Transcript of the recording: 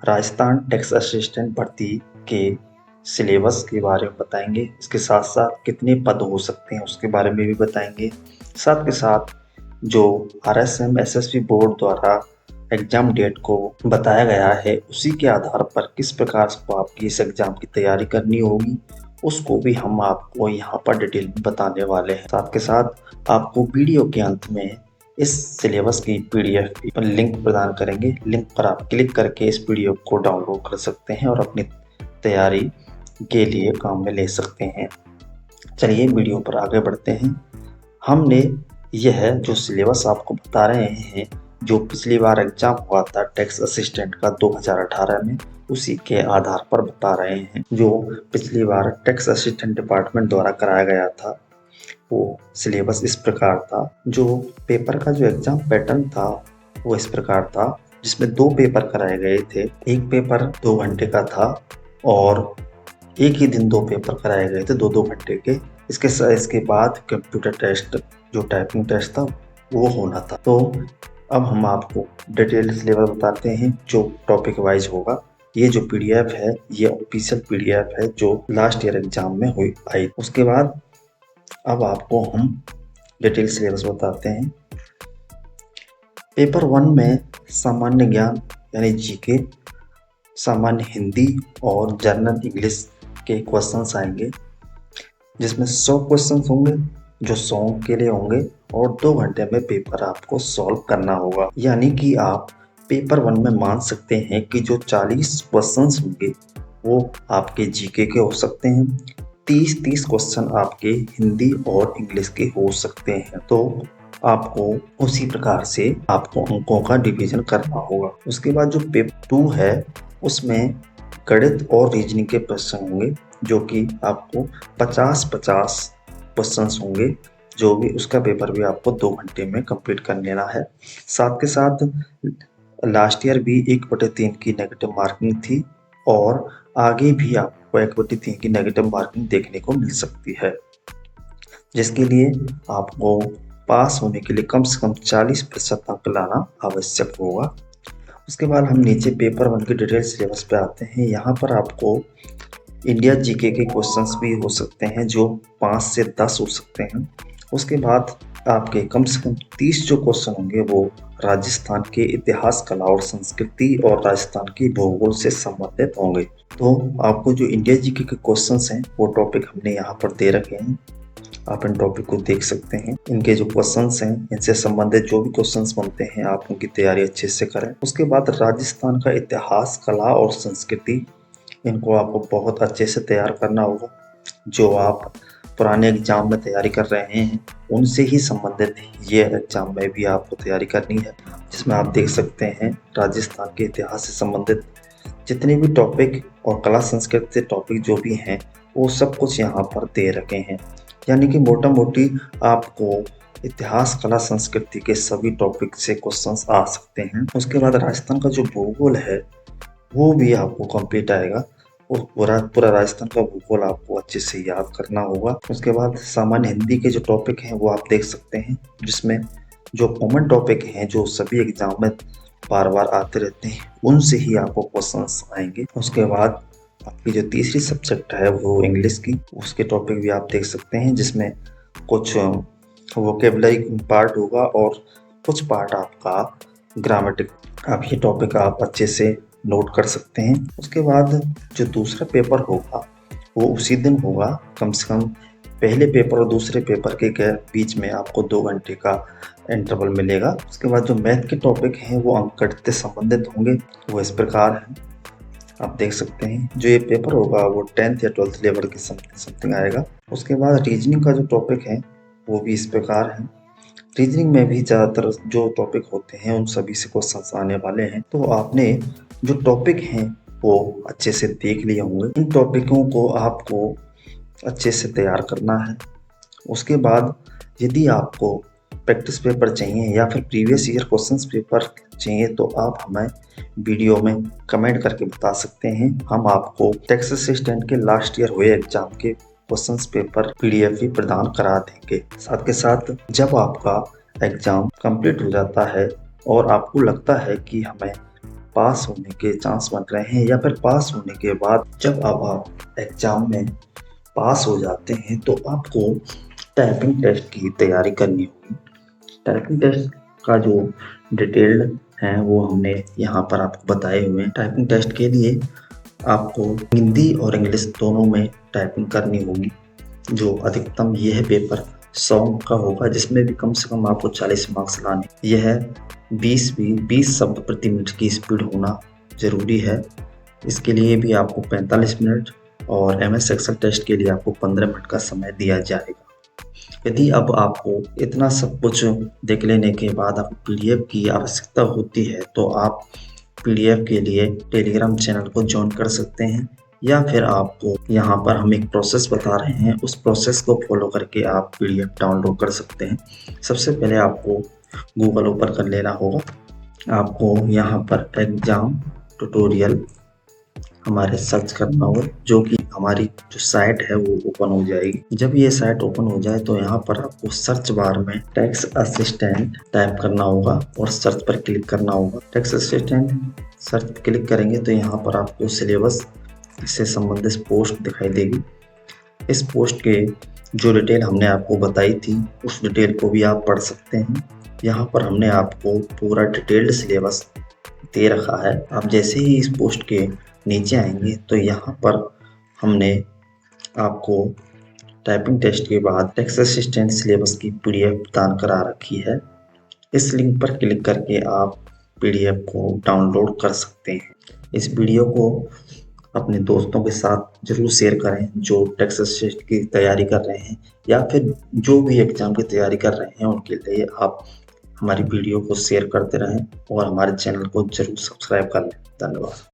Rajasthan tax assistant भर्ती के syllabus के बारे में बताएंगे। इसके साथ साथ कितने पद हो सकते हैं उसके बारे में भी बताएंगे। साथ के साथ जो RSM SSB बोर्ड द्वारा एग्जाम डेट को बताया गया है उसी के आधार पर किस प्रकार से आपकी इस एग्जाम की तैयारी करनी होगी उसको भी हम आपको यहाँ पर डिटेल में बताने वाले हैं। साथ के साथ आपको वीडियो के अंत में इस सिलेबस की PDF पर लिंक प्रदान करेंगे। लिंक पर आप क्लिक करके इस PDF को डाउनलोड कर सकते हैं और अपनी तैयारी के लिए काम में ले सकते हैं। चलिए वीडियो पर आगे बढ़ते हैं। हमने यह जो सिलेबस आपको बता रहे हैं जो पिछली बार एग्जाम हुआ था टैक्स असिस्टेंट का 2018 में, उसी के आधार पर बता रहे हैं। जो पिछली बार टैक्स असिस्टेंट डिपार्टमेंट द्वारा कराया गया था वो सिलेबस इस प्रकार था। जो पेपर का जो एग्जाम पैटर्न था वो इस प्रकार था, जिसमें 2 पेपर कराए गए थे। एक पेपर 2 घंटे का था और एक ही दिन 2 पेपर कराए गए थे 2-2 घंटे के। इसके बाद कंप्यूटर टेस्ट जो टाइपिंग टेस्ट था वो होना था। तो अब हम आपको डिटेल सिलेबस बताते हैं जो टॉपिक वाइज होगा। ये जो PDF है ये ऑफिशियल PDF है जो लास्ट ईयर एग्जाम में हुई आई। उसके बाद अब आपको हम डिटेल सिलेबस बताते हैं। पेपर 1 में सामान्य ज्ञान यानी GK, सामान्य हिंदी और जनरल इंग्लिश के क्वेश्चंस आएंगे, जिसमें 100 क्वेश्चंस होंगे जो 100 के लिए होंगे और 2 घंटे में पेपर आपको सॉल्व करना होगा। यानी कि आप पेपर 1 में मान सकते हैं कि जो 40 क्वेश्चंस होंगे वो आपके GK के हो सकते हैं, 30 क्वेश्चन आपके हिंदी और इंग्लिश के हो सकते हैं। तो आपको उसी प्रकार से आपको अंकों का डिवीजन करना होगा। उसके बाद जो पेपर 2 है उसमें गणित और रीजनिंग के प्रश्न होंगे जो कि आपको 50-50 क्वेश्चंस होंगे, जो भी उसका पेपर भी आपको 2 घंटे में कंप्लीट कर लेना है। साथ के साथ लास्ट ईयर भी 1/3 की नेगेटिव मार्किंग थी और आगे भी आपको 1/3 की नेगेटिव मार्किंग देखने को मिल सकती है, जिसके लिए आपको पास होने के लिए कम से कम 40% अंक लाना आवश्यक होगा। उसके बाद हम नीचे पेपर 1 के डिटेल सिलेबस पे आते हैं। यहाँ पर आपको इंडिया GK के क्वेश्चंस भी हो सकते हैं जो 5 से 10 हो सकते हैं। उसके बाद आपके कम से कम 30 जो क्वेश्चन होंगे वो राजस्थान के इतिहास, कला और संस्कृति और राजस्थान की भूगोल से संबंधित होंगे। तो आपको जो इंडिया GK के क्वेश्चंस हैं वो टॉपिक हमने यहाँ पर दे रखे हैं, आप इन टॉपिक को देख सकते हैं। इनके जो क्वेश्चंस हैं इनसे संबंधित जो भी क्वेश्चंस बनते हैं आप उनकी तैयारी अच्छे से करें। उसके बाद राजस्थान का इतिहास, कला और संस्कृति, इनको आपको बहुत अच्छे से तैयार करना होगा। जो आप पुराने एग्जाम में तैयारी कर रहे हैं उनसे ही संबंधित ये एग्जाम में भी आपको तैयारी करनी है, जिसमें आप देख सकते हैं राजस्थान के इतिहास से संबंधित जितने भी टॉपिक और कला संस्कृति से टॉपिक जो भी हैं वो सब कुछ यहाँ पर दे रखे हैं। यानी कि मोटा मोटी आपको इतिहास, कला, संस्कृति के सभी टॉपिक से क्वेश्चंस आ सकते हैं। उसके बाद राजस्थान का जो भूगोल है वो भी आपको कंप्लीट आएगा और पूरा राजस्थान का भूगोल आपको अच्छे से याद करना होगा। उसके बाद सामान्य हिंदी के जो टॉपिक हैं वो आप देख सकते हैं, जिसमें जो कॉमन टॉपिक हैं जो सभी एग्जाम में बार बार आते रहते हैं उनसे ही आपको क्वेश्चंस आएंगे। उसके बाद आपकी जो तीसरी सब्जेक्ट है वो इंग्लिश की, उसके टॉपिक भी आप देख सकते हैं, जिसमें कुछ वोकेबलरी पार्ट होगा और कुछ पार्ट आपका ग्रामेटिक। आप ये टॉपिक आप अच्छे से नोट कर सकते हैं। उसके बाद जो दूसरा पेपर होगा वो उसी दिन होगा। कम से कम पहले पेपर और दूसरे पेपर के बीच में आपको 2 घंटे का इंटरवल मिलेगा। उसके बाद जो मैथ के टॉपिक हैं वो अंकगणित से संबंधित होंगे, वो इस प्रकार है, आप देख सकते हैं। जो ये पेपर होगा वो 10th या 12th लेवल के समथिंग आएगा। उसके बाद रीजनिंग का जो टॉपिक है वो भी इस प्रकार है। रीजनिंग में भी ज़्यादातर जो टॉपिक होते हैं उन सभी से क्वेश्चंस आने वाले हैं। तो आपने जो टॉपिक हैं वो अच्छे से देख लिए होंगे। इन टॉपिकों को आपको अच्छे से तैयार करना है। उसके बाद यदि आपको प्रैक्टिस पेपर चाहिए या फिर प्रीवियस ईयर क्वेश्चंस पेपर चाहिए तो आप हमें वीडियो में कमेंट करके बता सकते हैं। हम आपको टैक्स असिस्टेंट के लास्ट ईयर हुए एग्जाम के क्वेश्चंस पेपर PDF भी प्रदान करा देंगे। साथ के साथ जब आपका एग्जाम कंप्लीट हो जाता है और आपको लगता है कि हमें पास होने के चांस बन रहे हैं, या फिर पास होने के बाद जब अब आप एग्ज़ाम में पास हो जाते हैं तो आपको टाइपिंग टेस्ट की तैयारी करनी होगी। टाइपिंग टेस्ट का जो डिटेल्ड है वो हमने यहाँ पर आपको बताए हुए हैं। टाइपिंग टेस्ट के लिए आपको हिंदी और इंग्लिश दोनों में टाइपिंग करनी होगी। जो अधिकतम यह पेपर 100 का होगा, जिसमें भी कम से कम आपको 40 मार्क्स लाने। यह 20 शब्द प्रति मिनट की स्पीड होना ज़रूरी है। इसके लिए भी आपको 45 मिनट और MS एक्सेल टेस्ट के लिए आपको 15 मिनट का समय दिया जाएगा। यदि अब आपको इतना सब कुछ देख लेने के बाद आपको PDF की आवश्यकता होती है तो आप PDF के लिए टेलीग्राम चैनल को ज्वाइन कर सकते हैं, या फिर आपको यहाँ पर हम एक प्रोसेस बता रहे हैं, उस प्रोसेस को फॉलो करके आप PDF डाउनलोड कर सकते हैं। सबसे पहले आपको गूगल ओपन कर लेना होगा। आपको यहाँ पर एग्जाम ट्यूटोरियल हमारे सर्च करना होगा, जो कि हमारी जो साइट है वो ओपन हो जाएगी। जब ये साइट ओपन हो जाए तो यहाँ पर आपको सर्च बार में टैक्स असिस्टेंट टाइप करना होगा और सर्च पर क्लिक करना होगा। टैक्स असिस्टेंट सर्च क्लिक करेंगे तो यहाँ पर आपको सिलेबस से संबंधित पोस्ट दिखाई देगी। इस पोस्ट के जो डिटेल हमने आपको बताई थी उस डिटेल को भी आप पढ़ सकते हैं। यहाँ पर हमने आपको पूरा डिटेल्ड सिलेबस दे रखा है। आप जैसे ही इस पोस्ट के नीचे आएंगे तो यहाँ पर हमने आपको टाइपिंग टेस्ट के बाद टैक्स असिस्टेंट सिलेबस की PDF प्रदान करा रखी है। इस लिंक पर क्लिक करके आप PDF को डाउनलोड कर सकते हैं। इस वीडियो को अपने दोस्तों के साथ जरूर शेयर करें जो टैक्स असिस्टेंट की तैयारी कर रहे हैं, या फिर जो भी एग्जाम की तैयारी कर रहे हैं उनके लिए आप हमारी वीडियो को शेयर करते रहें और हमारे चैनल को जरूर सब्सक्राइब कर लें। धन्यवाद।